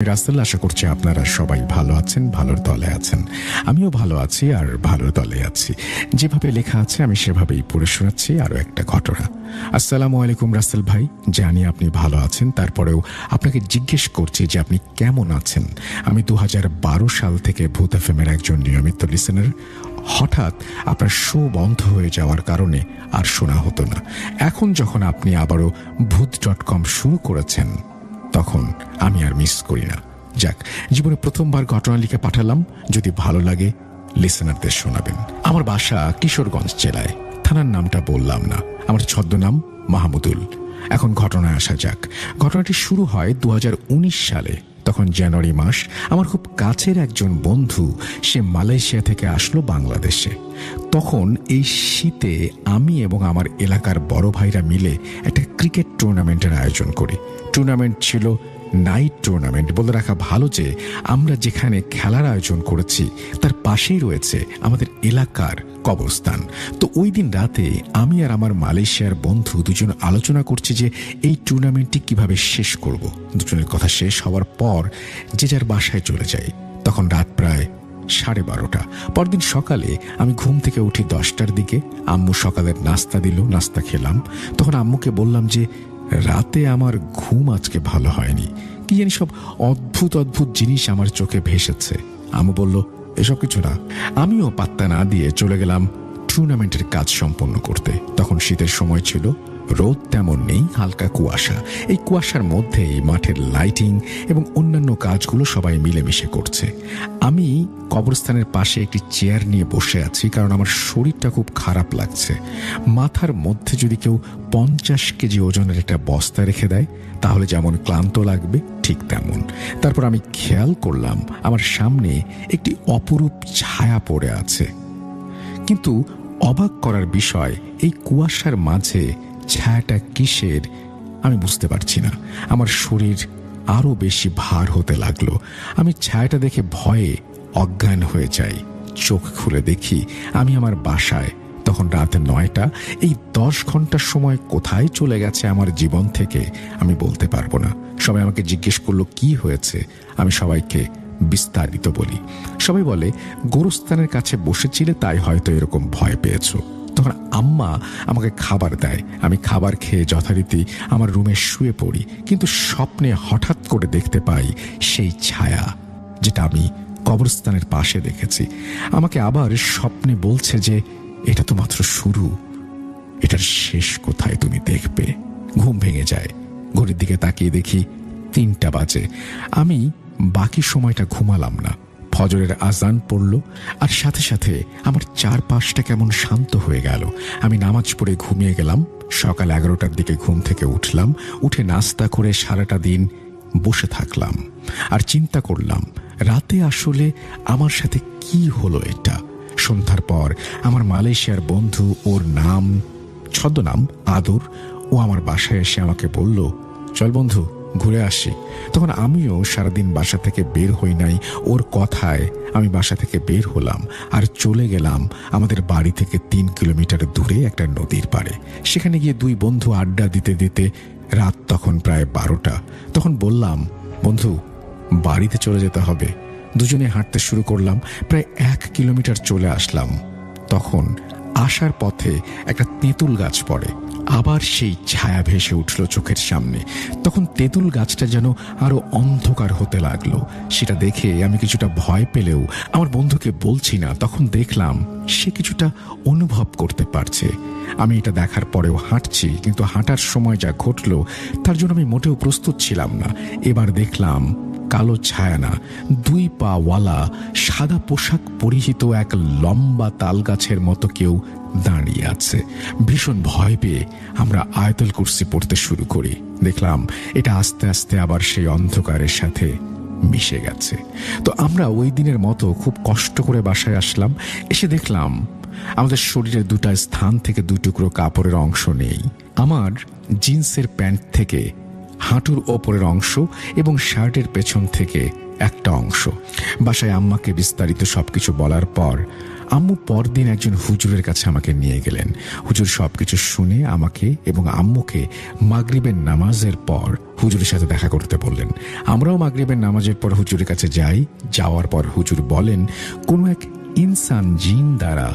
রাসেল, আশা করছি আপনারা সবাই ভালো আছেন, ভালোর দলে আছেন। আমিও ভালো আছি আর ভালোর দলে আছি। যেভাবে লেখা আছে আমি সেভাবেই পড়ে শোনাচ্ছি আরও একটা ঘটনা। আসসালামু আলাইকুম রাসেল ভাই, জানি আপনি ভালো আছেন, তারপরেও আপনাকে জিজ্ঞেস করছি যে আপনি কেমন আছেন। আমি 2012 সাল থেকে ভূত এফএমের একজন নিয়মিত লিসেনার। হঠাৎ আপনার শো বন্ধ হয়ে যাওয়ার কারণে আর শোনা হতো না। এখন যখন আপনি আবারও ভূত.com শুরু করেছেন তখন আমি আর মিস করি না। যাক, জীবনে প্রথমবার ঘটনা লিখে পাঠালাম, যদি ভালো লাগে লিসেনারদের শোনাবেন। আমার বাসা কিশোরগঞ্জ জেলায়, থানার নামটা বললাম না। আমার ছদ্মনাম মাহমুদুল। এখন ঘটনায় আসা যাক। ঘটনাটি শুরু হয় 2019 সালে। তখন জানুয়ারি মাস। আমার খুব কাছের একজন বন্ধু, সে মালয়েশিয়া থেকে আসলো বাংলাদেশে। তখন এই শীতে আমি এবং আমার এলাকার বড় ভাইরা মিলে একটা ক্রিকেট টুর্নামেন্টের আয়োজন করি। টুর্নামেন্ট ছিল নাইট টুর্নামেন্ট। বলে রাখা ভালো যে আমরা যেখানে খেলার আয়োজন করেছি তার পাশেই রয়েছে আমাদের এলাকার কবরস্থান। তো ওই দিন রাতে আমি আর আমার মালয়েশিয়ার বন্ধু দুজন আলোচনা করছি যে এই টুর্নামেন্টটি কিভাবে শেষ করব। দুজনের কথা শেষ হওয়ার পর যে যার বাসায় চলে যাই। তখন রাত প্রায় 12:30। পরদিন সকালে আমি ঘুম থেকে উঠি 10টার দিকে। আম্মু সকালের নাস্তা দিল, নাস্তা খেলাম। তখন আম্মুকে বললাম যে রাতে আমার ঘুম আজকে ভালো হয়নি, কি জানি সব অদ্ভুত অদ্ভুত জিনিস আমার চোখে ভেসেছে। আম্মু বলল এসব কিছু না। আমিও পাত্তা না দিয়ে চলে গেলাম টুর্নামেন্টের কাজ সম্পন্ন করতে। তখন শীতের সময় ছিল, রোদ তেমন নেই, হালকা কুয়াশা। এই কুয়াশার মধ্যেই মাঠের লাইটিং এবং অন্যান্য কাজগুলো সবাই মিলেমিশে করছে। আমি কবরস্থানের পাশে একটি চেয়ার নিয়ে বসে আছি, কারণ আমার শরীরটা খুব খারাপ লাগছে। মাথার মধ্যে যদি কেউ 50 কেজি ওজনের একটা বস্তা রেখে দেয় তাহলে যেমন ক্লান্ত লাগবে ঠিক তেমন। তারপর আমি খেয়াল করলাম আমার সামনে একটি অপরূপ ছায়া পড়ে আছে। কিন্তু অবাক করার বিষয়, এই কুয়াশার মাঝে ছায়াটা কিসের আমি বুঝতে পারছি না। আমার শরীর আরো বেশি ভার হতে লাগলো। আমি ছায়াটা দেখে ভয়ে অজ্ঞান হয়ে যাই। চোখ খুলে দেখি আমি আমার বাসায়। তখন রাত 9টা। এই 10 ঘন্টার সময় কোথায় চলে গেছে আমার জীবন থেকে আমি বলতে পারবো না। সবাই আমাকে জিজ্ঞেস করলো কি হয়েছে। আমি সবাইকে বিস্তারিত বলি। সবাই বলে গোরস্থানের কাছে বসেছিলে তাই হয়তো এরকম ভয় পেয়েছো। তখন আম্মা আমাকে খাবার দেয়। আমি খাবার খেয়ে যথারীতি আমার রুমে শুয়ে পড়ি। কিন্তু স্বপ্নে হঠাৎ করে দেখতে পাই সেই ছায়া যেটা আমি কবরস্থানের পাশে দেখেছি। আমাকে আবার স্বপ্নে বলছে যে এটা তো মাত্র শুরু, এটার শেষ কোথায় তুমি দেখবে। ঘুম ভেঙে যায়। ঘড়ির দিকে তাকিয়ে দেখি 3টা বাজে। আমি বাকি সময়টা ঘুমালাম না। ফজরের আজান পড়ল আর সাথে সাথে আমার চারপাশটা কেমন শান্ত হয়ে গেল। আমি নামাজ পড়ে ঘুমিয়ে গেলাম। সকাল 11টার দিকে ঘুম থেকে উঠলাম। উঠে নাস্তা করে সারাটা দিন বসে থাকলাম আর চিন্তা করলাম রাতে আসলে আমার সাথে কি হলো এটা। সন্ধ্যার পর আমার মালয়েশিয়ার বন্ধু, ওর নাম ছদ্মনাম আদর, ও আমার বাসায় এসে আমাকে বলল চল বন্ধু ঘুরে আসি। তখন আমিও সারাদিন বাসা থেকে বের হই নাই। ওর কথায় আমি বাসা থেকে বের হলাম আর চলে গেলাম আমাদের বাড়ি থেকে 3 কিলোমিটার দূরে একটা নদীর পাড়ে। সেখানে গিয়ে দুই বন্ধু আড্ডা দিতে দিতে রাত তখন প্রায় 12টা। তখন বললাম বন্ধু বাড়িতে চলে যেতে হবে। দুজনে হাঁটতে শুরু করলাম। প্রায় 1 কিলোমিটার চলে আসলাম। তখন আসার পথে একটা তেঁতুল গাছ পড়ে। আবার সেই ছায়া ভেসে উঠল চোখের সামনে। তখন তেঁতুল গাছটা যেন আরো অন্ধকার হতে লাগলো। সেটা দেখে আমি কিছুটা ভয় পেলেও আমার বন্ধুকে বলছি না। তখন দেখলাম সে কিছুটা অনুভব করতে পারছে। আমি এটা দেখার পরেও হাঁটছি, কিন্তু হাঁটার সময় যা ঘটল তার জন্য আমি মোটেও প্রস্তুত ছিলাম না। এবার দেখলাম কালো ছায়া না, 2 পাওয়ালা সাদা পোশাক পরিহিত এক লম্বা তাল গাছের মতো কেউ দাঁড়িয়ে আছে। ভীষণ ভয় পেয়ে আমরা আয়াতুল কুরসি পড়তে শুরু করি। দেখলাম এটা আস্তে আস্তে আবার সেই অন্ধকারের সাথে মিশে গেছে। তো আমরা ওই দিনের মতো খুব কষ্ট করে বাসায় আসলাম। এসে দেখলাম আমাদের শরীরের 2টা স্থান থেকে 2 টুকরো কাপড়ের অংশ নেই। আমার জিন্সের প্যান্ট থেকে হাঁটুর ওপরের অংশ এবং শার্টের পেছন থেকে একটা অংশ। বাসায় আম্মাকে বিস্তারিত সবকিছু বলার পর আম্মু পরদিন একজন হুজুরের কাছে আমাকে নিয়ে গেলেন। হুজুর সবকিছু শুনে আমাকে এবং আম্মুকে মাগরিবের নামাজের পর হুজুরের সাথে দেখা করতে বললেন। আমরাও মাগরিবের নামাজের পর হুজুরের কাছে যাই। যাওয়ার পর হুজুর বলেন, কোনো এক ইনসান জিন দ্বারা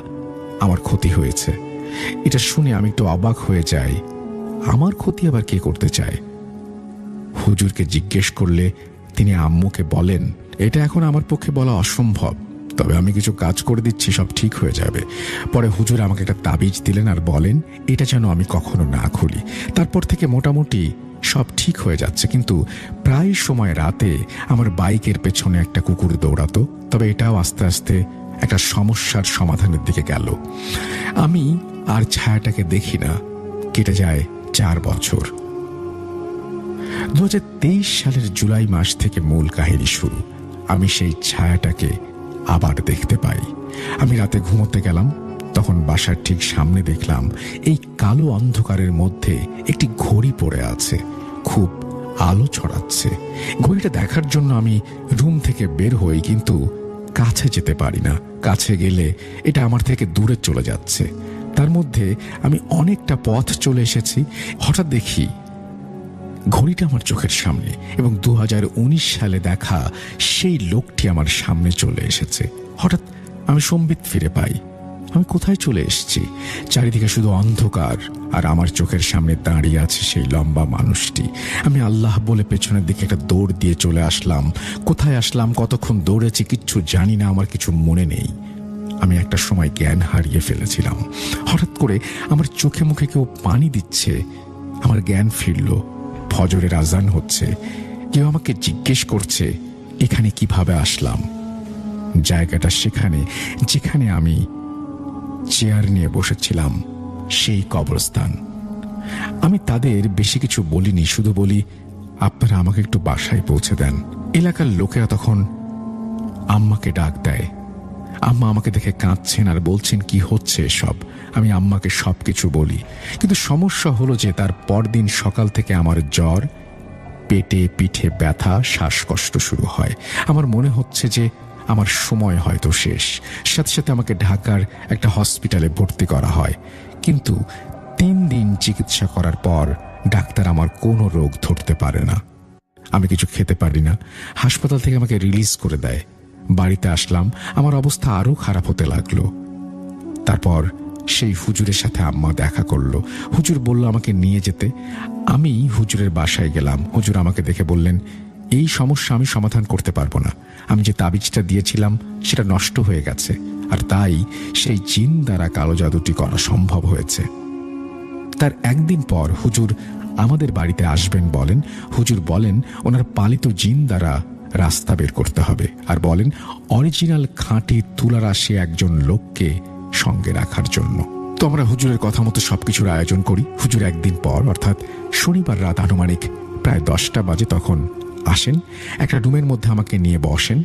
আমার ক্ষতি হয়েছে। এটা শুনে আমি একটু অবাক হয়ে যাই, আমার ক্ষতি আবার কে করতে চায়? হুজুরকে জিজ্ঞেস করলে তিনি আম্মুকে বলেন, এটা এখন আমার পক্ষে বলা অসম্ভব, তবে আমি কিছু কাজ করে দিচ্ছি, সব ঠিক হয়ে যাবে। পরে হুজুর আমাকে একটা তাবিজ দিলেন আর বলেন এটা যেন আমি কখনো না খুলি। তারপর থেকে মোটামুটি সব ঠিক হয়ে যাচ্ছে, কিন্তু প্রায় সময় রাতে আমার বাইকের পেছনে একটা কুকুর দৌড়াতো। তবে এটাও আস্তে আস্তে একটা সমস্যার সমাধানের দিকে গেল। আমি আর ছায়াটাকে দেখি না। কেটে যায় 4 বছর। 2023 সালের জুলাই মাস থেকে মূল কাহিনী শুরু। আমি সেই ছায়াটাকে আবার দেখতে পাই। আমি রাতে ঘুমোতে গেলাম, তখন বাসার ঠিক সামনে দেখলাম এই কালো অন্ধকারের মধ্যে একটি ঘড়ি পড়ে আছে, খুব আলো ছড়াচ্ছে। ঘড়িটা দেখার জন্য আমি রুম থেকে বের হই, কিন্তু কাছে যেতে পারি না। কাছে গেলে এটা আমার থেকে দূরে চলে যাচ্ছে। তার মধ্যে আমি অনেকটা পথ চলে এসেছি। হঠাৎ দেখি ঘড়িটা আমার চোখের সামনে এবং 2019 সালে দেখা সেই লোকটি আমার সামনে চলে এসেছে। হঠাৎ আমি সম্বিত ফিরে পাই। আমি কোথায় চলে এসেছি? চারিদিকে শুধু অন্ধকার, আর আমার চোখের সামনে দাঁড়িয়ে আছে সেই লম্বা মানুষটি। আমি আল্লাহ বলে পেছনের দিকে একটা দৌড় দিয়ে চলে আসলাম। কোথায় আসলাম, কতক্ষণ দৌড়েছি কিচ্ছু জানি না, আমার কিছু মনে নেই। আমি একটা সময় জ্ঞান হারিয়ে ফেলেছিলাম। হঠাৎ করে আমার চোখে মুখে কেউ পানি দিচ্ছে। আমার জ্ঞান ফিরল। ফজরের আজান হচ্ছে। কেউ আমাকে জিজ্ঞেস করছে এখানে কিভাবে আসলাম। জায়গাটা সেখানে যেখানে আমি চেয়ার নিয়ে বসেছিলাম, সেই কবরস্থান। আমি তাদের বেশি কিছু বলিনি, শুধু বলি আপনারা আমাকে একটু বাসায় পৌঁছে দেন। এলাকার লোকেরা তখন আম্মাকে ডাক দেয়। আম্মা আমাকে দেখে কাঁদছেন আর বলছেন কি হচ্ছে এসব। আমি আম্মাকে সবকিছু বলি, কিন্তু সমস্যা হলো যে তার পরদিন সকাল থেকে আমার জ্বর, পেটে পিঠে ব্যথা, শ্বাসকষ্ট শুরু হয়। আমার মনে হচ্ছে যে আমার সময় হয়তো শেষ। সাথে সাথে আমাকে ঢাকার একটা হসপিটালে ভর্তি করা হয়, কিন্তু 3 দিন চিকিৎসা করার পর ডাক্তার আমার কোনো রোগ ধরতে পারে না। আমি কিছু খেতে পারি না। হাসপাতাল থেকে আমাকে রিলিজ করে দেয়। বাড়িতে আসলাম, আমার অবস্থা আরো খারাপ হতে লাগলো। তারপর সেই হুজুরের সাথে আম্মা দেখা করলো। হুজুর বলল আমাকে নিয়ে যেতে। আমি হুজুরের বাসায় গেলাম। হুজুর আমাকে দেখে বললেন, এই সমস্যা আমি সমাধান করতে পারবো না। আমি যে তাবিজটা দিয়েছিলাম সেটা নষ্ট হয়ে গেছে, আর তাই সেই জিন দ্বারা কালো জাদুটি করা সম্ভব হয়েছে। তার একদিন পর হুজুর আমাদের বাড়িতে আসবেন বলেন। হুজুর বলেন ওনার পালিত জিন দ্বারা রাস্তা বের করতে হবে, আর বলেন অরিজিনাল খাঁটি তুলারাশি একজন লোককে সঙ্গে রাখার জন্য। তো আমরা হুজুরের কথা মতো সবকিছুর আয়োজন করি। হুজুর একদিন পর অর্থাৎ শনিবার রাত আনুমানিক প্রায় 10টা বাজে তখন আসেন। একটা রুমের মধ্যে আমাকে নিয়ে বসেন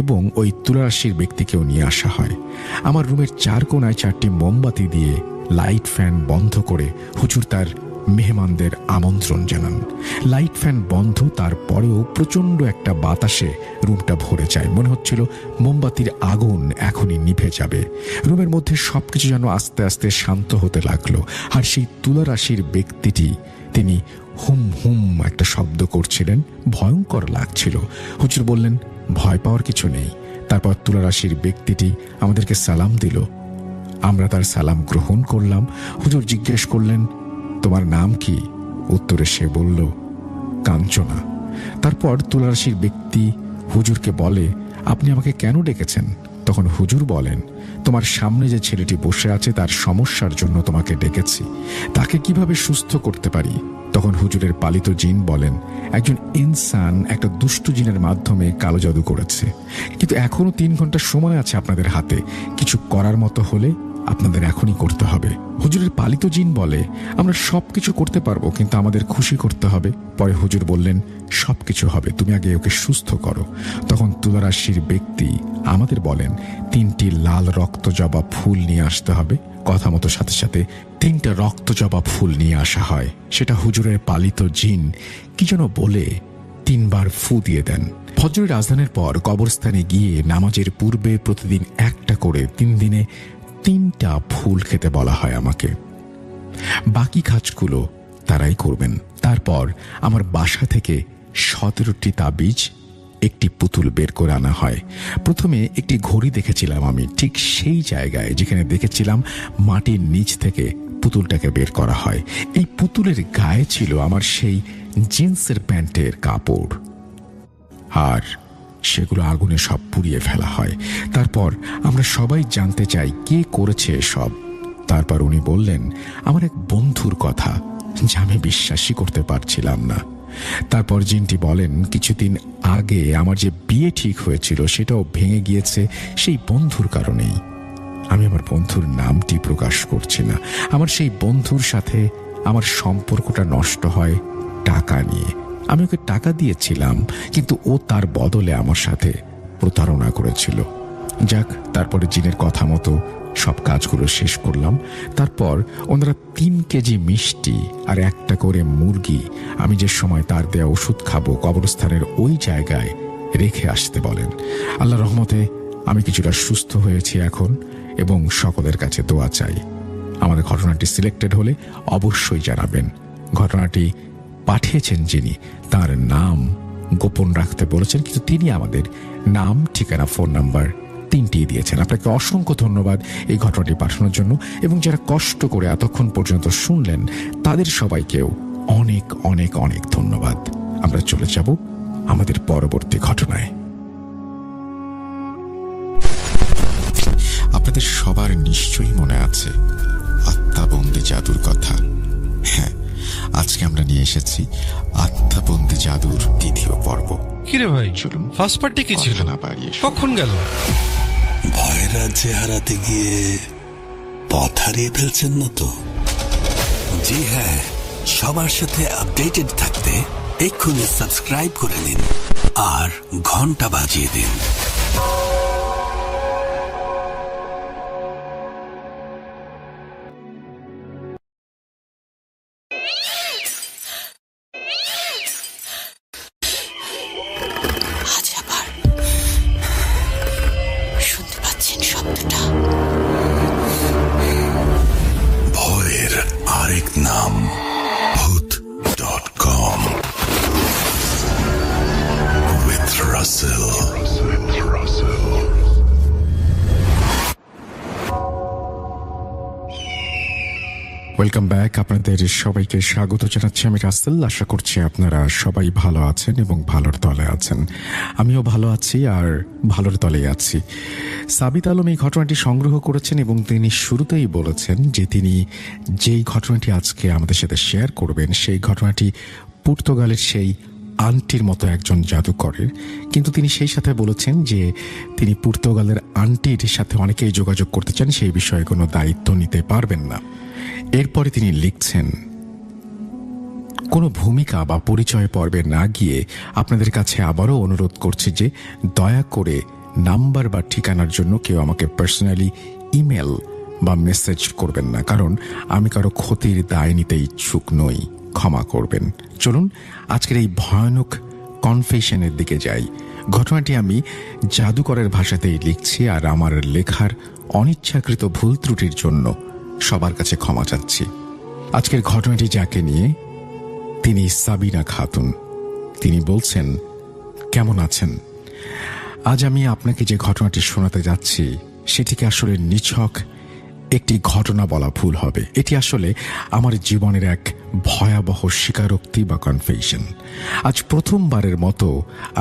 এবং ওই তুলারাশির ব্যক্তিকেও নিয়ে আসা হয়। আমার রুমের 4 কোণায় 4টি মোমবাতি দিয়ে লাইট ফ্যান বন্ধ করে হুজুর তার মেহমানদের আমন্ত্রণ জানান। লাইট ফ্যান বন্ধ, তারপরেও প্রচণ্ড একটা বাতাসে রুমটা ভরে যায়। মনে হচ্ছিল মোমবাতির আগুন এখনই নিভে যাবে। রুমের মধ্যে সবকিছু যেন আস্তে আস্তে শান্ত হতে লাগলো। আর সেই তুলারাশির ব্যক্তিটি তিনি হুম হুম একটা শব্দ করছিলেন, ভয়ঙ্কর লাগছিল। হুজুর বললেন ভয় পাওয়ার কিছু নেই। তারপর তুলারাশির ব্যক্তিটি আমাদেরকে সালাম দিল। আমরা তার সালাম গ্রহণ করলাম। হুজুর জিজ্ঞেস করলেন তোমার নাম কি? উত্তরে সে বলল কাঞ্চনা। তারপর তুলারাশির ব্যক্তি হুজুরকে বলে আপনি আমাকে কেন ডেকেছেন? তখন হুজুর বলেন তোমার সামনে যে ছেলেটি বসে আছে তার সমস্যার জন্য তোমাকে ডেকেছি, তাকে কিভাবে সুস্থ করতে পারি। তখন হুজুরের পালিত জিন বলেন একজন ইনসান একটা দুষ্টু জিনের মাধ্যমে কালো জাদু করেছে, কিন্তু এখনো 3 ঘন্টা সময় আছে আপনাদের হাতে। কিছু করার মতো হলে আপনাদের এখনই করতে হবে। হুজুরের পালিত জিন বলে আমরা সবকিছু করতে পারবো, কিন্তু আমাদের খুশি করতে হবে। পরে হুজুর বললেন সবকিছু হবে, তুমি আগে ওকে সুস্থ করো। তখন তুলারাশির ব্যক্তি আমাদের বলেন 3টি লাল রক্ত জবা ফুল নিয়ে আসতে হবে। কথা মতো সাথে সাথে 3টা রক্ত জবা ফুল নিয়ে আসা হয়। সেটা হুজুরের পালিত জিন কি যেন বলে 3 বার ফু দিয়ে দেন। ফজরের আজানের পর কবরস্থানে গিয়ে নামাজের পূর্বে প্রতিদিন একটা করে 3 দিনে 3টা ফুল খেতে বলা হয় আমাকে। বাকি কাজগুলো তারাই করবেন। তারপর আমার বাসা থেকে 17টি তাবিজ, একটি পুতুল বের করে আনা হয়। প্রথমে একটি ঘড়ি দেখেছিলাম আমি ঠিক সেই জায়গায় যেখানে দেখেছিলাম মাটির নিচ থেকে পুতুলটাকে বের করা হয়। এই পুতুলের গায়ে ছিল আমার সেই জিন্সের প্যান্টের কাপড়, আর সেগুলো আগুনে সব পুড়িয়ে ফেলা হয়। তারপর আমরা সবাই জানতে চাই কে করেছে সব। তারপর উনি বললেন আমার এক বন্ধুর কথা, যা আমি বিশ্বাসই করতে পারছিলাম না। তারপর জিনটি বলেন কিছুদিন আগে আমার যে বিয়ে ঠিক হয়েছিল সেটাও ভেঙে গিয়েছে সেই বন্ধুর কারণেই। আমি আমার বন্ধুর নামটি প্রকাশ করছি না। আমার সেই বন্ধুর সাথে আমার সম্পর্কটা নষ্ট হয় টাকা নিয়ে। আমি ওকে টাকা দিয়েছিলাম, কিন্তু ও তার বদলে আমার সাথে প্রতারণা করেছিল। যাক, তারপরে জিনের কথা মতো সব কাজগুলো শেষ করলাম। তারপর ওনারা 3 কেজি মিষ্টি আর একটা করে মুরগি আমি যে সময় তার দেয়া ওষুধ খাবো কবরস্থানের ওই জায়গায় রেখে আসতে বলেন। আল্লাহ রহমতে আমি কিছুটা সুস্থ হয়েছি এখন এবং সকলের কাছে দোয়া চাই। আমাদের ঘটনাটি সিলেক্টেড হলে অবশ্যই জানাবেন। ঘটনাটি পাঠিয়েছেন যিনি, তার নাম গোপন রাখতে বলেছেন, কিন্তু তিনি আমাদের নাম, ঠিকানা, ফোন নাম্বার 3টি দিয়েছেন। আপনাকে অসংখ্য ধন্যবাদ এই ঘটনাটি পাঠানোর জন্য, এবং যারা কষ্ট করে এতক্ষণ পর্যন্ত শুনলেন তাদের সবাইকেও অনেক অনেক অনেক ধন্যবাদ। আমরা চলে যাব আমাদের পরবর্তী ঘটনায়। আপনাদের সবার নিশ্চয়ই মনে আছে আত্মাবন্দি জাদুর কথা। হ্যাঁ, আজকে আমরা নিয়ে এসেছি আত্মাবন্দি জাদুর 2য় পর্ব। কিরে ভাই, চলুন ফার্স্ট পার্টি কি ছিল? কখন গেল? ভয়ের রাজ্যে হারাতে গিয়ে পথ হারিয়ে ফেলছেন না তো? জি হ্যাঁ, সবার সাথে আপডেটেড থাকতে এক্ষুনি সাবস্ক্রাইব করে নিন আর ঘন্টা বাজিয়ে দিন। আজ আবার শুনতে পাচ্ছেন শব্দটা? ভয়ের আরেক নাম ভূত.com with Russell. Welcome back. আপনাদের সবাইকে স্বাগত জানাচ্ছি আমি রাসেল। আশা করছি আপনারা সবাই ভালো আছেন এবং ভালোর তলে আছেন। আমিও ভালো আছি আর ভালোর তলেই আছি। সাবিত আলম এই ঘটনাটি সংগ্রহ করেছেন এবং তিনি শুরুতেই বলেছেন যে তিনি যেই ঘটনাটি আজকে আমাদের সাথে শেয়ার করবেন সেই ঘটনাটি পর্তুগালের সেই আন্টির মতো একজন জাদুকরের, কিন্তু তিনি সেই সাথে বলেছেন যে তিনি পর্তুগালের আন্টির সাথে অনেকেই যোগাযোগ করতে চান, সেই বিষয়ে কোনো দায়িত্ব নিতে পারবেন না। এরপরে তিনি লিখছেন, কোনো ভূমিকা বা পরিচয় পর্বে না গিয়ে আপনাদের কাছে আবারও অনুরোধ করছি যে দয়া করে নাম্বার বা ঠিকানার জন্য কেউ আমাকে পার্সোনালি ইমেল বা মেসেজ করবেন না, কারণ আমি কারো ক্ষতির দায় নিতে ইচ্ছুক নই। ক্ষমা করবেন। চলুন আজকের এই ভয়ানক কনফেশনের দিকে যাই। ঘটনাটি আমি জাদুকরের ভাষাতেই লিখছি, আর আমার লেখার অনিচ্ছাকৃত ভুল ত্রুটির জন্য সবার কাছে ক্ষমা চাচ্ছি। আজকের ঘটনাটি যাকে নিয়ে, তিনি সাবিনা খাতুন। তিনি বলছেন, কেমন আছেন? আজ আমি আপনাকে যে ঘটনাটি শোনাতে যাচ্ছি সেটিকে আসলে নিছক একটি ঘটনা বলা ভুল হবে। এটি আসলে আমার জীবনের এক ভয়াবহ স্বীকারোক্তি বা কনফেশন। আজ প্রথমবারের মতো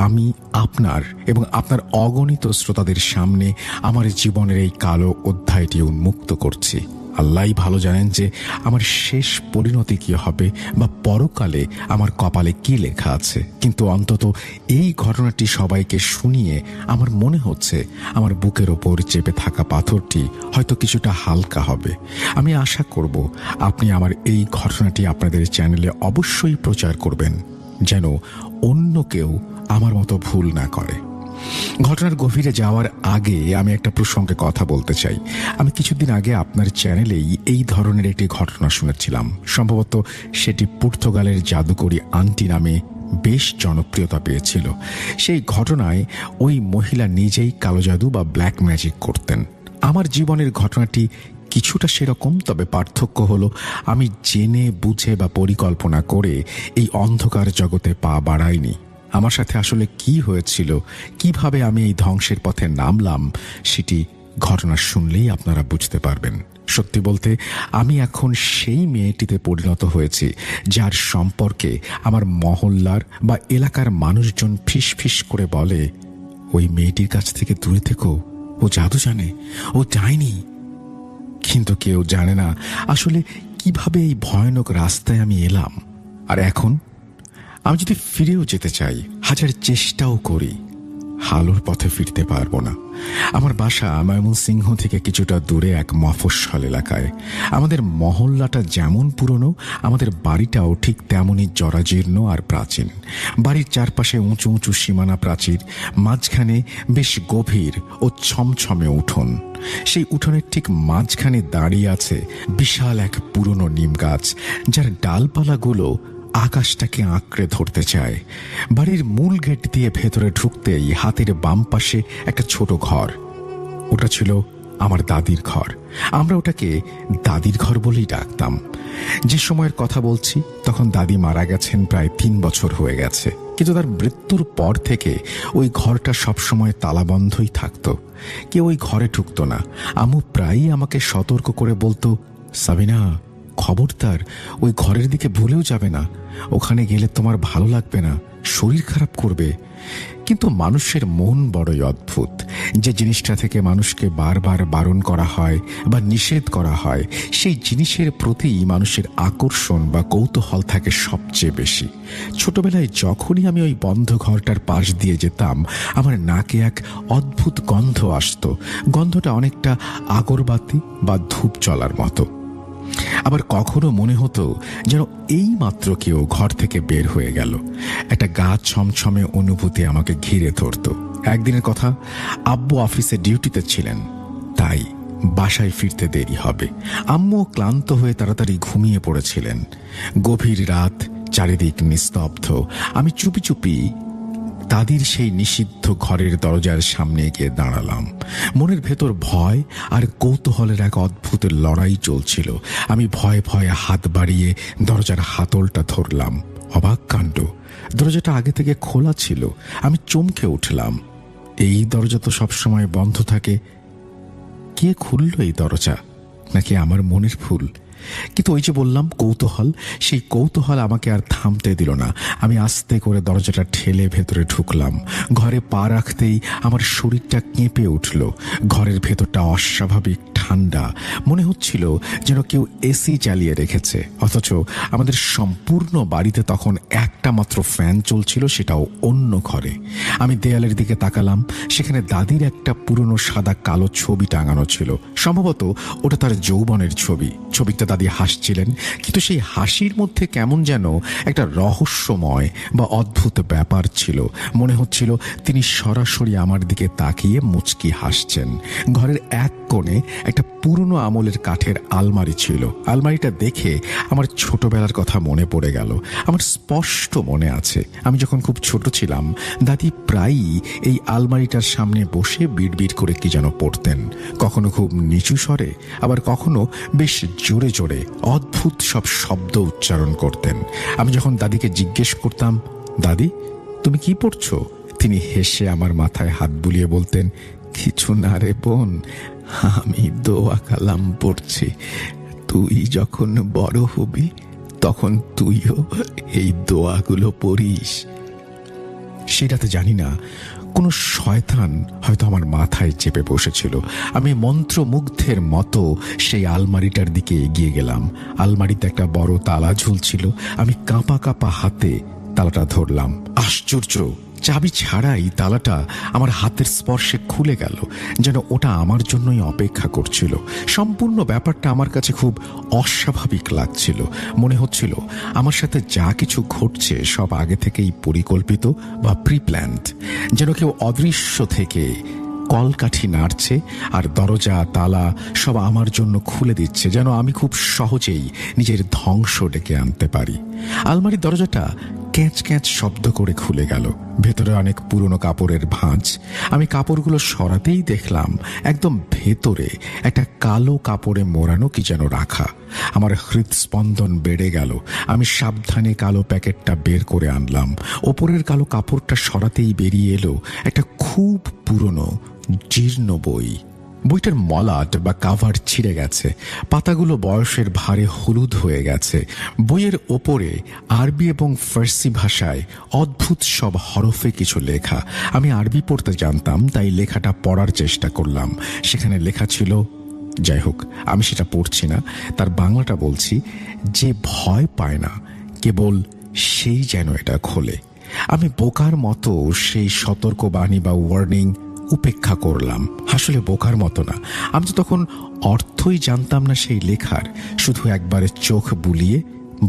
আমি আপনার এবং আপনার অগণিত শ্রোতাদের সামনে আমার জীবনের এই কালো অধ্যায়টি উন্মুক্ত করছি। আল্লাহই ভালো জানেন যে আমার শেষ পরিণতি কি হবে বা পরকালে আমার কপালে কি লেখা আছে, কিন্তু অন্তত এই ঘটনাটি সবাইকে শুনিয়ে আমার মনে হচ্ছে আমার বুকের ওপর চেপে থাকা পাথরটি হয়তো কিছুটা হালকা হবে। আমি আশা করব আপনি আমার এই ঘটনাটি আপনাদের চ্যানেলে অবশ্যই প্রচার করবেন, যেন অন্য কেউ আমার মতো ভুল না করে। ঘটনার গভীরে যাওয়ার আগে আমি একটা প্রসঙ্গে কথা বলতে চাই। আমি কিছুদিন আগে আপনার চ্যানেলেই এই ধরনের একটি ঘটনা শুনেছিলাম। সম্ভবত সেটি পর্তুগালের জাদুকরী আন্টি নামে বেশ জনপ্রিয়তা পেয়েছিল। সেই ঘটনায় ওই মহিলা নিজেই কালো জাদু বা ব্ল্যাক ম্যাজিক করতেন। আমার জীবনের ঘটনাটি কিছুটা সেরকম, তবে পার্থক্য হলো আমি জেনে বুঝে বা পরিকল্পনা করে এই অন্ধকার জগতে পা বাড়াইনি। আমার সাথে আসলে কি হয়েছিল, কিভাবে আমি এই ধ্বংসের পথে নামলাম, সেটি ঘটনা শুনলেই আপনারা বুঝতে পারবেন। সত্যি বলতে আমি এখন সেই মেয়েটিতে পরিণত হয়েছি যার সম্পর্কে আমার মহল্লার বা এলাকার মানুষজন ফিস ফিস করে বলে, ওই মেয়েটির কাছ থেকে দূরে থেকো, ও জাদু জানে, ও ডাইনি। কিন্তু কেউ জানে না আসলে কিভাবে এই ভয়ানক রাস্তায় আমি এলাম। আর এখন আমি যদি ফিরেও যেতে চাই, হাজার চেষ্টাও করি, হালোর পথে ফিরতে পারবো না। আমার বাসা ময়মনসিংহ থেকে কিছুটা দূরে এক মফস্বল এলাকায়। আমাদের মহল্লাটা যেমন পুরনো, আমাদের বাড়িটাও ঠিক তেমনই জরাজীর্ণ আর প্রাচীন। বাড়ির চারপাশে উঁচু উঁচু সীমানা প্রাচীর, মাঝখানে বেশ গভীর ও ছমছমে উঠোন। সেই উঠোনের ঠিক মাঝখানে দাঁড়িয়ে আছে বিশাল এক পুরনো নিম গাছ, যার ডালপালাগুলো আকাশটাকে আঁকড়ে ধরতে চায়। বাড়ির মূল গেট দিয়ে ভেতরে ঢুকতেই হাতের বাম পাশে একটা ছোট ঘর। ওটা ছিল আমার দাদির ঘর। আমরা ওটাকে দাদির ঘর বলেই ডাকতাম। যে সময়ের কথা বলছি তখন দাদি মারা গেছেন প্রায় 3 বছর হয়ে গেছে, কিন্তু তার মৃত্যুর পর থেকে ওই ঘরটা সবসময় তালাবন্ধই থাকতো। কেউ ওই ঘরে ঢুকতো না। আম্মু প্রায়ই আমাকে সতর্ক করে বলতো, সাবিনা, খবরদার ওই ঘরের দিকে ভুলেও যাবে না, ওখানে গেলে তোমার ভালো লাগবে না, শরীর খারাপ করবে। কিন্তু মানুষের মন বড়ই অদ্ভুত। যে জিনিসটা থেকে মানুষকে বারবার বারণ করা হয় বা নিষেধ করা হয়, সেই জিনিসের প্রতি মানুষের আকর্ষণ বা কৌতূহল থাকে সবচেয়ে বেশি। ছোটবেলায় যখনই আমি ওই বন্ধ ঘরটার পাশ দিয়ে যেতাম, আমার নাকে এক অদ্ভুত গন্ধ আসতো। গন্ধটা অনেকটা আগরবাতি বা ধূপ জ্বলার মতো। আবার কখনো মনে হতো যেন এই মাত্র কেউ ঘর থেকে বের হয়ে গেল। একটা গা ছমছমে অনুভূতি আমাকে ঘিরে ধরত। একদিনের কথা, আব্বু অফিসে ডিউটিতে ছিলেন, তাই বাসায় ফিরতে দেরি হবে। আম্মু ক্লান্ত হয়ে তাড়াতাড়ি ঘুমিয়ে পড়েছিলেন। গভীর রাত, চারিদিক নিস্তব্ধ। আমি চুপি চুপি দাদির সেই নিষিদ্ধ ঘরের দরজার সামনে গিয়ে দাঁড়ালাম। মনের ভেতর ভয় আর কৌতূহলের এক অদ্ভুত লড়াই চলছিল। আমি ভয়ে ভয়ে হাত বাড়িয়ে দরজার হাতলটা ধরলাম। অবাক কাণ্ড, দরজাটা আগে থেকে খোলা ছিল। আমি চমকে উঠলাম। এই দরজা তো সবসময় বন্ধ থাকে। কে খুলল এই দরজা? নাকি আমার মনের ভুল? কিন্তু ওই যে বললাম কৌতূহল, সেই কৌতূহল আমাকে আর থামতে দিল না। আমি আস্তে করে দরজাটা ঠেলে ভেতরে ঢুকলাম। ঘরে পা রাখতেই আমার শরীরটা কেঁপে উঠল। ঘরের ভেতরটা অস্বাভাবিক ঠান্ডা। মনে হচ্ছিল যেন কেউ এসি চালিয়ে রেখেছে, অথচ আমাদের সম্পূর্ণ বাড়িতে তখন একটা মাত্র ফ্যান চলছিল, সেটাও অন্য ঘরে। আমি দেয়ালের দিকে তাকালাম। সেখানে দাদির একটা পুরনো সাদা কালো ছবি টাঙানো ছিল। সম্ভবত ওটা তার যৌবনের ছবি। ছবিটা দাদি হাসছিলেন, কিন্তু সেই হাসির মধ্যে কেমন যেন একটা রহস্যময় বা অদ্ভুত ব্যাপার ছিল। মনে হচ্ছিল তিনি সরাসরি আমার দিকে তাকিয়ে মুচকি হাসছেন। ঘরের এক কোণে একটা পুরনো আমলের কাঠের আলমারি ছিল। আলমারিটা দেখে আমার ছোটবেলার কথা মনে পড়ে গেল। আমার স্পষ্ট মনে আছে, আমি যখন খুব ছোট ছিলাম, দাদি প্রায়ই এই আলমারিটার সামনে বসে বিড়বিড় করে কি যেন পড়তেন। কখনো খুব নিচু স্বরে, আবার কখনো বেশ জোরে জোরে অদ্ভুত সব শব্দ উচ্চারণ করতেন। আমি যখন দাদিকে জিজ্ঞেস করতাম, দাদি তুমি কি পড়ছো, তিনি হেসে আমার মাথায় হাত বুলিয়ে বলতেন, কিছু না রে বোন, আমি দোয়া কালাম পড়ছি। তুই যখন বড় হবি তখন তুইও এই দোয়াগুলো পড়িস। সেটাতে জানি না, কোনো শয়তান হয়তো আমার মাথায় চেপে বসেছিল। আমি মন্ত্রমুগ্ধের মতো সেই আলমারিটার দিকে এগিয়ে গেলাম। আলমারিতে একটা বড় তালা ঝুলছিল। আমি কাঁপা কাঁপা হাতে তালাটা ধরলাম। আশ্চর্য, চাবি ছাড়াই তালাটা আমার হাতের স্পর্শে খুলে গেল, যেন ওটা আমার জন্যই অপেক্ষা করছিল। সম্পূর্ণ ব্যাপারটা আমার কাছে খুব অস্বাভাবিক লাগছিল। মনে হচ্ছিল আমার সাথে যা কিছু ঘটছে সব আগে থেকেই পরিকল্পিত বা প্রিপ্ল্যান্ড। যেন কেউ অদৃশ্য থেকে কলকাঠি নাড়ছে আর দরজা তালা সব আমার জন্য খুলে দিচ্ছে, যেন আমি খুব সহজেই নিজের ধ্বংস ডেকে আনতে পারি। আলমারির দরজাটা ক্যাঁচ ক্যাঁচ শব্দ করে খুলে গেল। ভেতরে অনেক পুরনো কাপড়ের ভাঁজ। আমি কাপড়গুলো সরাতেই দেখলাম একদম ভেতরে একটা কালো কাপড়ে মোড়ানো কি যেন রাখা। আমার হৃদস্পন্দন বেড়ে গেল। আমি সাবধানে কালো প্যাকেটটা বের করে আনলাম। ওপরের কালো কাপড়টা সরাতেই বেরিয়ে এলো একটা খুব পুরনো জীর্ণ বই। বইটার মলাট বা কাভার ছিঁড়ে গেছে, পাতাগুলো বয়সের ভারে হলুদ হয়ে গেছে। বইয়ের ওপরে আরবি এবং ফার্সি ভাষায় অদ্ভুত সব হরফে কিছু লেখা। আমি আরবি পড়তে জানতাম, তাই লেখাটা পড়ার চেষ্টা করলাম। সেখানে লেখা ছিল, যাই হোক আমি সেটা পড়ছি না, তার বাংলাটা বলছি, যে ভয় পায় না কেবল সেই যেন এটা খোলে। আমি বোকার মতো সেই সতর্কবাণী বা ওয়ার্নিং উপেক্ষা করলাম। আসলে বোকার মতো না, আমি তো তখন অর্থই জানতাম না সেই লেখার। শুধু একবারে চোখ বুলিয়ে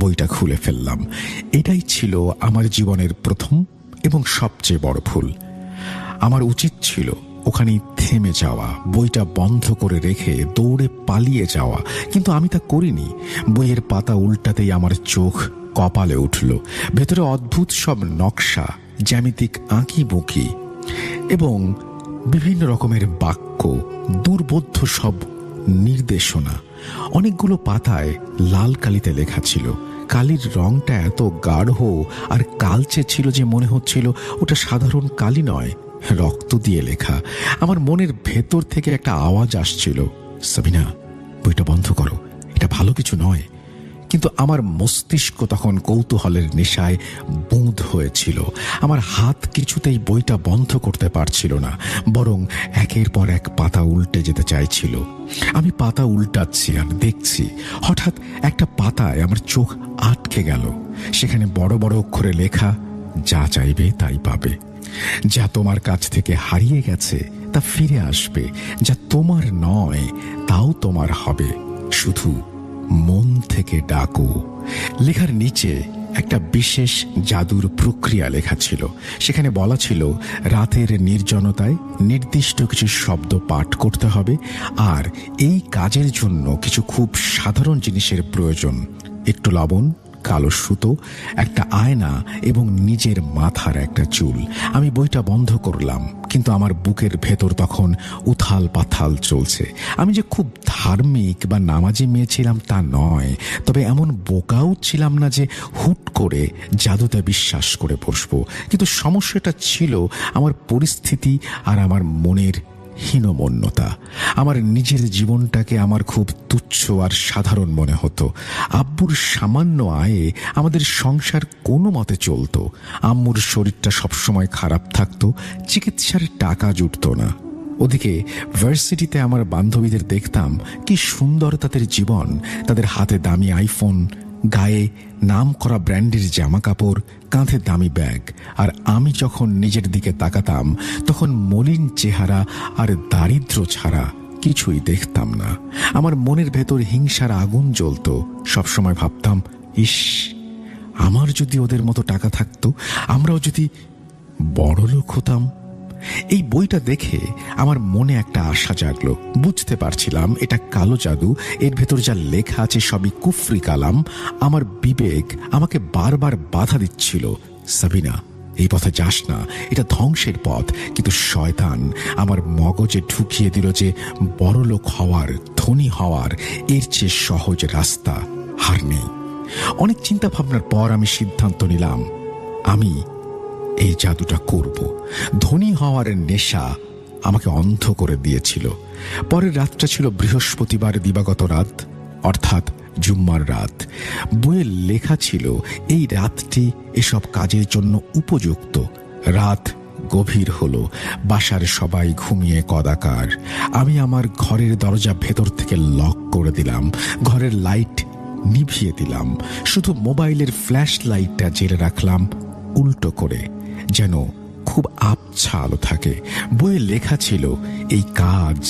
বইটা খুলে ফেললাম। এটাই ছিল আমার জীবনের প্রথম এবং সবচেয়ে বড় ভুল। আমার উচিত ছিল ওখানেই থেমে যাওয়া, বইটা বন্ধ করে রেখে দৌড়ে পালিয়ে যাওয়া, কিন্তু আমি তা করিনি। বইয়ের পাতা উল্টাতেই আমার চোখ কপালে উঠল। ভেতরে অদ্ভুত সব নকশা, জ্যামিতিক আঁকি বুকি এবং বিভিন্ন রকমের বাক্য, দুর্বোধ্য সব নির্দেশনা। অনেকগুলো পাতায় লাল কালিতে লেখা ছিল। কালির রংটা এত গাঢ় আর কালচে ছিল যে মনে হচ্ছিল ওটা সাধারণ কালি নয়, রক্ত দিয়ে লেখা। আমার মনের ভেতর থেকে একটা আওয়াজ আসছিল, সাবিনা বইটা বন্ধ করো, এটা ভালো কিছু নয়। কিন্তু আমার মস্তিষ্ক তখন কৌতূহলের নেশায় বুঁদ হয়েছিল। আমার হাত কিছুতেই বইটা বন্ধ করতে পারছিল না, বরং একের পর এক পাতা উল্টে যেতে চাইছিল। আমি পাতা উল্টাচ্ছি আর দেখছি, হঠাৎ একটা পাতায় আমার চোখ আটকে গেল। সেখানে বড় বড় অক্ষরে লেখা, যা চাইবে তাই পাবে। যা তোমার কাছ থেকে হারিয়ে গেছে তা ফিরে আসবে, যা তোমার নয় তাও তোমার হবে, শুধু মন থেকে ডাকো। লেখার নিচে একটা বিশেষ জাদুর প্রক্রিয়া লেখা ছিল। সেখানে বলা ছিল, রাতের নির্জনতায় নির্দিষ্ট কিছু শব্দ পাঠ করতে হবে, আর এই কাজের জন্য কিছু খুব সাধারণ জিনিসের প্রয়োজন: একটু লবণ, কালো সুতো, একটা আয়না এবং নিজের মাথার একটা চুল। আমি বইটা বন্ধ করলাম, কিন্তু আমার বুকের ভেতর তখন উথাল পাথাল চলছে। আমি যে খুব ধার্মিক বা নামাজি মেয়ে ছিলাম তা নয়, তবে এমন বোকাও ছিলাম না যে হুট করে জাদুতে বিশ্বাস করে বসবো। কিন্তু সমস্যাটা ছিল আমার পরিস্থিতি আর আমার মনের হীনমন্যতা। আমার নিজের জীবনটাকে আমার খুব তুচ্ছ আর সাধারণ মনে হতো। আব্বুর সামান্য আয়ে আমাদের সংসার কোনো মতে চলতো। আম্মুর শরীরটা সবসময় খারাপ থাকতো, চিকিৎসার টাকা জুটত না। ওদিকে ভার্সিটিতে আমার বান্ধবীদের দেখতাম কি সুন্দর তাদের জীবন, তাদের হাতে দামি আইফোন, গায়ে নাম করা ব্র্যান্ডের জামা কাপড়, কাঁধে দামি ব্যাগ। আর আমি যখন নিজের দিকে তাকাতাম তখন মলিন চেহারা আর দারিদ্র্য ছাড়া কিছুই দেখতাম না। আমার মনের ভেতর হিংসার আগুন জ্বলত। সবসময় ভাবতাম, ইস, আমার যদি ওদের মতো টাকা থাকতো, আমরাও যদি বড়লোক হতাম। এই বইটা দেখে আমার মনে একটা আশা জাগলো। বুঝতে পারছিলাম এটা কালো জাদু, এর ভেতর যা লেখা আছে সবই কুফরি কালাম। আমার বিবেক আমাকে বারবার বাধা দিচ্ছিল, সাবিনা এই পথে যাস না, এটা ধ্বংসের পথ। কিন্তু শয়তান আমার মগজে ঢুকিয়ে দিল যে বড়লোক হওয়ার, ধনী হওয়ার এর চেয়ে সহজ রাস্তা আর নেই। অনেক চিন্তা ভাবনার পর আমি সিদ্ধান্ত নিলাম, আমি এই জাদুটা করব। ধনী হওয়ার নেশা আমাকে অন্ধ করে দিয়েছিল। পরের রাতটা ছিল বৃহস্পতিবার দিবাগত রাত, অর্থাৎ জুম্মার রাত। বইয়ে লেখা ছিল এই রাতটি এসব কাজের জন্য উপযুক্ত। রাত গভীর হলো, বাসার সবাই ঘুমিয়ে কদাকার। আমি আমার ঘরের দরজা ভেতর থেকে লক করে দিলাম, ঘরের লাইট নিভিয়ে দিলাম, শুধু মোবাইলের ফ্ল্যাশ লাইটটা জ্বেলে রাখলাম উল্টো করে, যেন খুব আবছা আলো থাকে। বইয়ে লেখা ছিল এই কাজ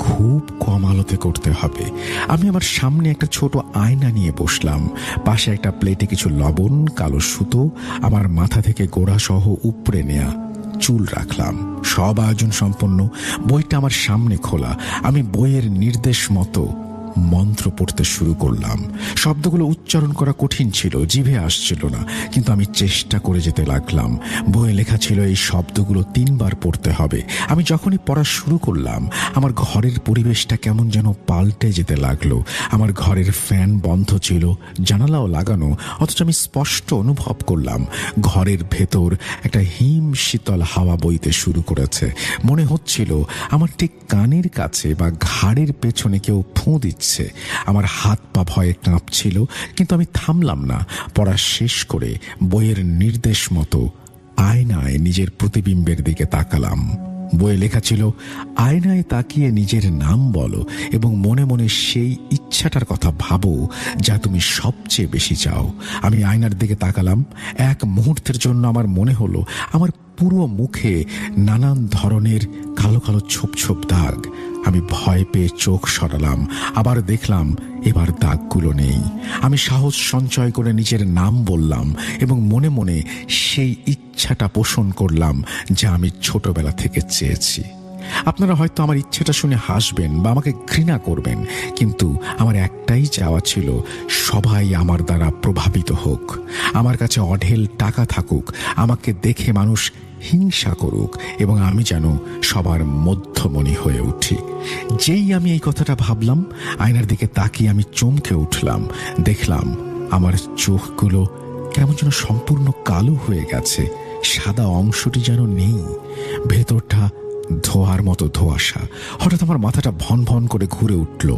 খুব কম আলোতে করতে হবে। আমি আমার সামনে একটা ছোট আয়না নিয়ে বসলাম, পাশে একটা প্লেটে কিছু লবণ, কালো সুতো, আমার মাথা থেকে গোড়া সহ উপড়ে নেয়া চুল রাখলাম। সব আয়োজন সম্পন্ন। বইটা আমার সামনে খোলা। আমি বইয়ের নির্দেশ মতো মন্ত্র পড়তে শুরু করলাম। শব্দগুলো উচ্চারণ করা কঠিন ছিল, জিভে আসছিল না, কিন্তু আমি চেষ্টা করে যেতে লাগলাম। বইয়ে লেখা ছিল এই শব্দগুলো 3 বার পড়তে হবে। আমি যখনই পড়া শুরু করলাম, আমার ঘরের পরিবেশটা কেমন যেন পাল্টে যেতে লাগলো। আমার ঘরের ফ্যান বন্ধ ছিল, জানালাও লাগানো, অথচ আমি স্পষ্ট অনুভব করলাম ঘরের ভেতর একটা হিম শীতল হাওয়া বইতে শুরু করেছে। মনে হচ্ছিল আমার ঠিক কানের কাছে বা ঘাড়ের পেছনে কেউ ফুঁ দিচ্ছে। আমার হাত পা ভয়ে কাঁপছিল, কিন্তু আমি থামলাম না। পড়া শেষ করে বইয়ের নির্দেশ মতো আয়নায় নিজের প্রতিবিম্বের দিকে তাকালাম। বইয়ে লেখা ছিল, আয়নায় তাকিয়ে নিজের নাম বলো এবং মনে মনে সেই ইচ্ছাটার কথা ভাবো যা তুমি সবচেয়ে বেশি চাও। আমি আয়নার দিকে তাকালাম। এক মুহূর্তের জন্য আমার মনে হলো আমার পুরো মুখে নানান ধরনের কালো কালো ছোপ ছোপ দাগ। আমি ভয় পেয়ে চোখ সরালাম, আবার দেখলাম এবার দাগগুলো নেই। আমি সাহস সঞ্চয় করে নিজের নাম বললাম এবং মনে মনে সেই ইচ্ছাটা পোষণ করলাম যা আমি ছোটবেলা থেকে চেয়েছি। আপনারা হয়তো আমার ইচ্ছেটা শুনে হাসবেন বা আমাকে ঘৃণা করবেন, কিন্তু আমার একটাই চাওয়া ছিল সবাই আমার দ্বারা প্রভাবিত হোক, আমার কাছে অঢেল টাকা থাকুক, আমাকে দেখে মানুষ হিংসা করুক এবং আমি যেন সবার মধ্যমণি হয়ে উঠি। যেই আমি এই কথাটা ভাবলাম, আয়নার দিকে তাকিয়ে আমি চমকে উঠলাম। দেখলাম আমার চোখগুলো কেমন যেন সম্পূর্ণ কালো হয়ে গেছে, সাদা অংশটি যেন নেই, ভেতরটা ধোয়ার মতো ধোঁয়াশা। হঠাৎ আমার মাথাটা ভন ভন করে ঘুরে উঠল,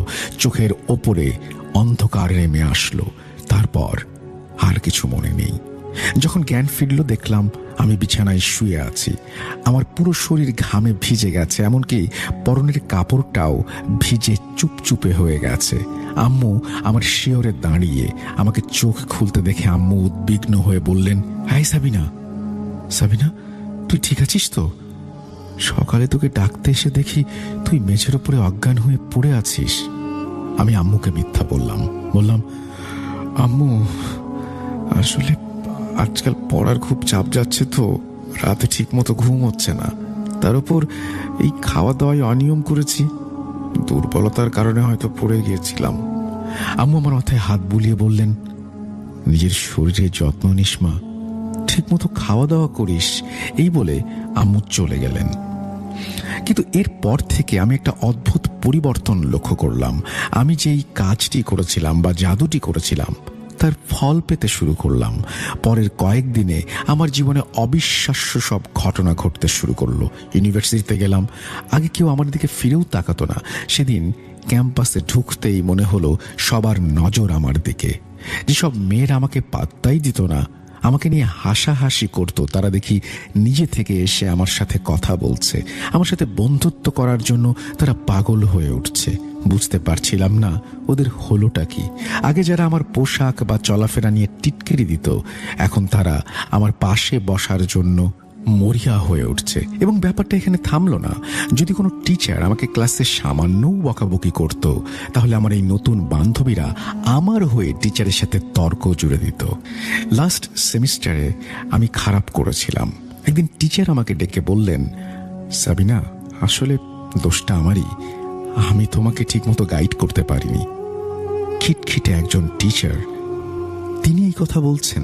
চোখের ওপরে অন্ধকার নেমে আসলো। তারপর আর কিছু মনে নেই। যখন জ্ঞান ফিরল, দেখলাম আমি বিছানায় শুয়ে আছি। আমার পুরো শরীর ঘামে ভিজে গেছে, এমনকি পরনের কাপড়টাও ভিজে চুপচুপে হয়ে গেছে। আম্মু আমার শিয়রে দাঁড়িয়ে আমাকে চোখ খুলতে দেখে আম্মু উদ্বিগ্ন হয়ে বললেন, হাই সাবিনা, সাবিনা তুই ঠিক আছিস তো? সকালে তোকে ডাকতে এসে দেখি তুই মেঝের উপরে অজ্ঞান হয়ে পড়ে আছিস। আমি আম্মুকে মিথ্যা বললাম, আম্মু আসলে আজকাল পড়ার খুব চাপ যাচ্ছে তো, রাতে ঠিক মতো ঘুম হচ্ছে না, তার উপর এই খাওয়া দাওয়ায় অনিয়ম করেছি, দুর্বলতার কারণে হয়তো পড়ে গিয়েছিলাম। আম্মু আমার মাথায় হাত বুলিয়ে বললেন, নিজের শরীরের যত্ন নিস মা, ঠিক মতো খাওয়া দাওয়া করিস। এই বলে আম্মু চলে গেলেন। কিন্তু এরপর থেকে আমি একটা অদ্ভুত পরিবর্তন লক্ষ্য করলাম। আমি যেই কাজটি করেছিলাম বা জাদুটি করেছিলাম তার ফল পেতে শুরু করলাম। পরের কয়েকদিনে আমার জীবনে অবিশ্বাস্য সব ঘটনা ঘটতে শুরু করলো। ইউনিভার্সিটিতে গেলাম, আগে কেউ আমার দিকে ফিরেও তাকাতো না। সেদিন ক্যাম্পাসে ঢুকতেই মনে হলো সবার নজর আমার দিকে। যেসব মেয়েরা আমাকে পাত্তাই দিত না, আমাকে নিয়ে হাসাহাসি করত, তারা দেখি নিজে থেকে এসে আমার সাথে কথা বলছে, আমার সাথে বন্ধুত্ব করার জন্য তারা পাগল হয়ে উঠছে। বুঝতে পারছিলাম না ওদের হলোটা কি। আগে যারা আমার পোশাক বা চলাফেরা নিয়ে টিটকিরি দিত, এখন তারা আমার পাশে বসার জন্য মরিয়া হয়ে উঠছে। এবং ব্যাপারটা এখানে থামলো না। যদি কোনো টিচার আমাকে ক্লাসে সামান্যও বকাবকি করত, তাহলে আমার এই নতুন বান্ধবীরা আমার হয়ে টিচারের সাথে তর্ক জুড়ে দিত। লাস্ট সেমিস্টারে আমি খারাপ করেছিলাম। একদিন টিচার আমাকে ডেকে বললেন, সাবিনা আসলে দোষটা আমারই, আমি তোমাকে ঠিকমতো গাইড করতে পারিনি। খিটখিটে একজন টিচার, তিনি এই কথা বলছেন।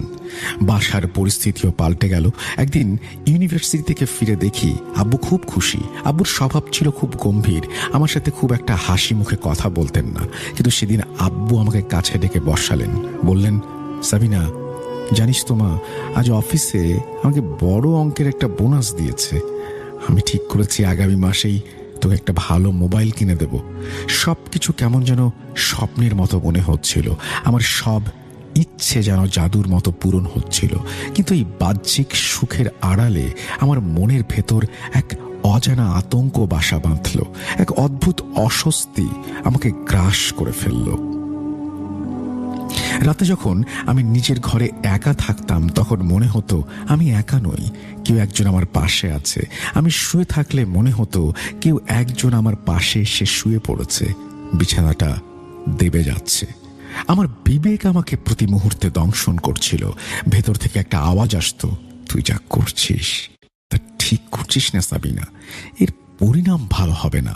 বাসার পরিস্থিতিও পাল্টে গেল। একদিন ইউনিভার্সিটি থেকে ফিরে দেখি আব্বু খুব খুশি। আব্বুর স্বভাব ছিল খুব গম্ভীর, আমার সাথে খুব একটা হাসি মুখে কথা বলতেন না। কিন্তু সেদিন আব্বু আমাকে কাছে ডেকে বসালেন, বললেন, সাবিনা জানিস তো মা, আজ অফিসে আমাকে বড় অঙ্কের একটা বোনাস দিয়েছে। আমি ঠিক করেছি আগামী মাসেই তোকে একটা ভালো মোবাইল কিনে দেব। সব কিছু কেমন যেন স্বপ্নের মতো মনে হচ্ছিল। আমার সব ইচ্ছে যেন জাদুর মতো পূরণ হচ্ছিল। কিন্তু এই বাহ্যিক সুখের আড়ালে আমার মনের ভেতর এক অজানা আতঙ্ক বাসা বাঁধল। এক অদ্ভুত অস্বস্তি আমাকে গ্রাস করে ফেলল। রাতে যখন আমি নিজের ঘরে একা থাকতাম, তখন মনে হতো আমি একা নই, কেউ একজন আমার পাশে আছে। আমি শুয়ে থাকলে মনে হতো কেউ একজন আমার পাশে এসে শুয়ে পড়েছে। বিছানাটা দেবে যাচ্ছে। আমার বিবেক আমাকে প্রতি মুহূর্তে দংশন করছিল। ভেতর থেকে একটা আওয়াজ আসতো, তুই যা করছিস তা ঠিক করছিস না সাবিনা, এর পরিণাম ভালো হবে না।